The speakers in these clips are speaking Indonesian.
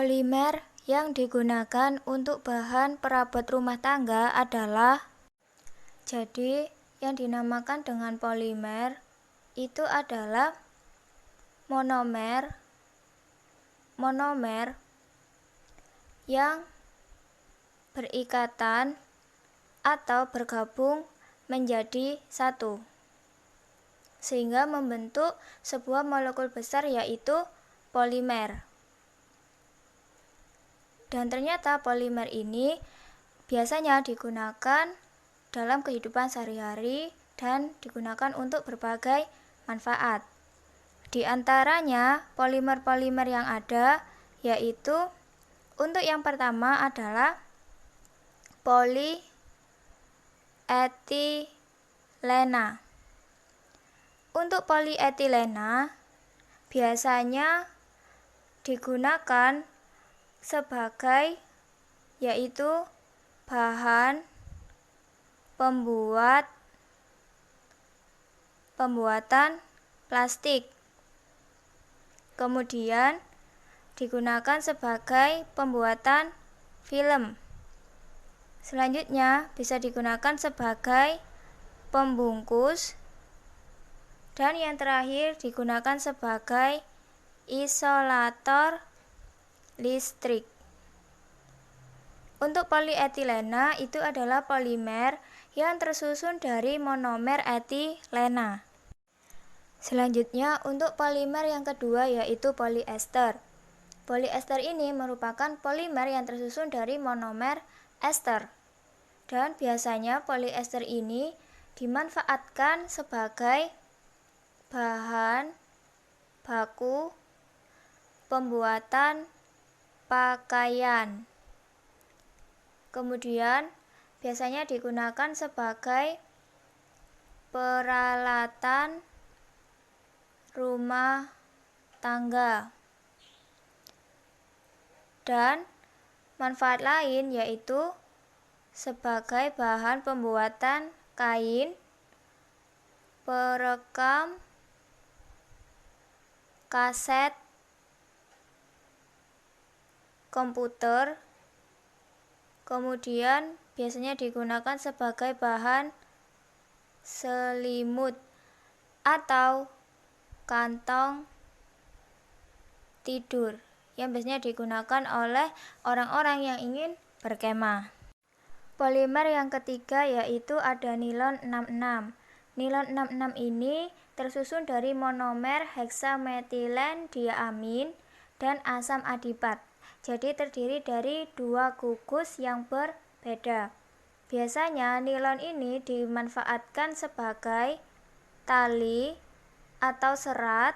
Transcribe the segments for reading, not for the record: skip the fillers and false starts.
Polimer yang digunakan untuk bahan perabot rumah tangga adalah, jadi yang dinamakan dengan polimer itu adalah monomer yang berikatan atau bergabung menjadi satu, sehingga membentuk sebuah molekul besar yaitu polimer. Dan ternyata polimer ini biasanya digunakan dalam kehidupan sehari-hari dan digunakan untuk berbagai manfaat. Di antaranya polimer-polimer yang ada yaitu untuk yang pertama adalah polietilena. Untuk polietilena biasanya digunakan sebagai yaitu bahan pembuatan plastik. Kemudian digunakan sebagai pembuatan film. Selanjutnya bisa digunakan sebagai pembungkus. Dan yang terakhir digunakan sebagai isolator listrik. Untuk polietilena itu adalah polimer yang tersusun dari monomer etilena. Selanjutnya untuk polimer yang kedua yaitu poliester. Poliester ini merupakan polimer yang tersusun dari monomer ester. Dan biasanya poliester ini dimanfaatkan sebagai bahan baku pembuatan pakaian. Kemudian biasanya digunakan sebagai peralatan rumah tangga. Dan manfaat lain yaitu sebagai bahan pembuatan kain, perekam kaset komputer, kemudian biasanya digunakan sebagai bahan selimut atau kantong tidur yang biasanya digunakan oleh orang-orang yang ingin berkemah. Polimer yang ketiga yaitu ada nilon 66. Nilon 66 ini tersusun dari monomer heksametilen diamin dan asam adipat. Jadi terdiri dari dua gugus yang berbeda. Biasanya nilon ini dimanfaatkan sebagai tali atau serat,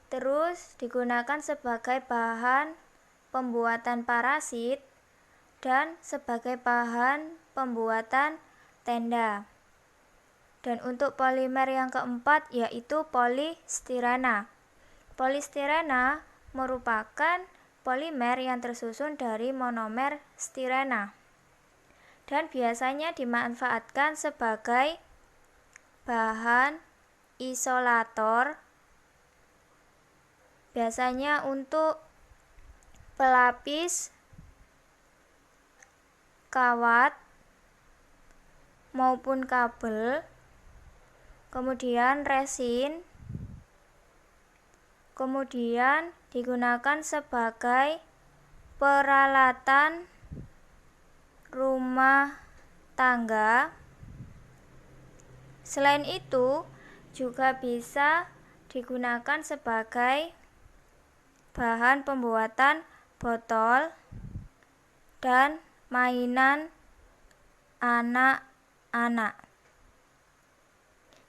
terus digunakan sebagai bahan pembuatan parasit dan sebagai bahan pembuatan tenda. Dan untuk polimer yang keempat yaitu polistirena. Polistirena merupakan polimer yang tersusun dari monomer stirena dan biasanya dimanfaatkan sebagai bahan isolator, biasanya untuk pelapis kawat maupun kabel, kemudian resin, kemudian digunakan sebagai peralatan rumah tangga. Selain itu juga bisa digunakan sebagai bahan pembuatan botol dan mainan anak-anak.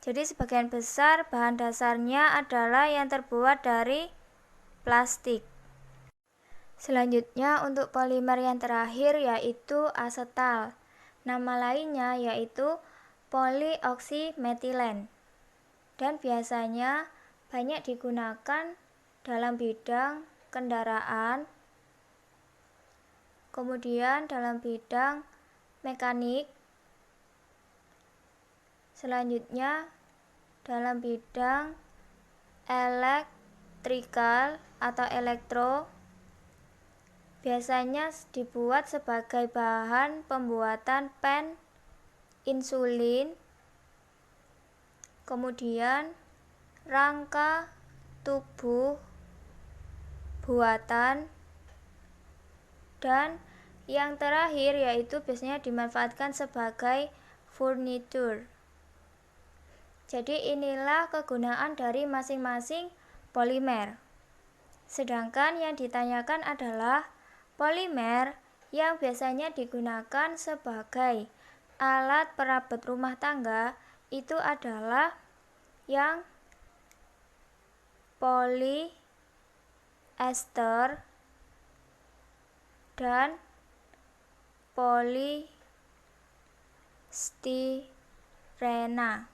Jadi sebagian besar bahan dasarnya adalah yang terbuat dari plastik. Selanjutnya untuk polimer yang terakhir yaitu asetal. Nama lainnya yaitu polioksimetilen. Dan biasanya banyak digunakan dalam bidang kendaraan, kemudian dalam bidang mekanik, selanjutnya dalam bidang elektrikal atau elektro, biasanya dibuat sebagai bahan pembuatan pen insulin, kemudian rangka tubuh buatan, dan yang terakhir yaitu biasanya dimanfaatkan sebagai furnitur. Jadi inilah kegunaan dari masing-masing polimer. Sedangkan yang ditanyakan adalah polimer yang biasanya digunakan sebagai alat perabot rumah tangga itu adalah yang polyester dan polistirena.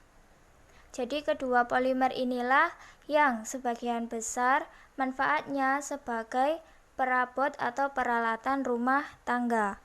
Jadi kedua polimer inilah yang sebagian besar manfaatnya sebagai perabot atau peralatan rumah tangga.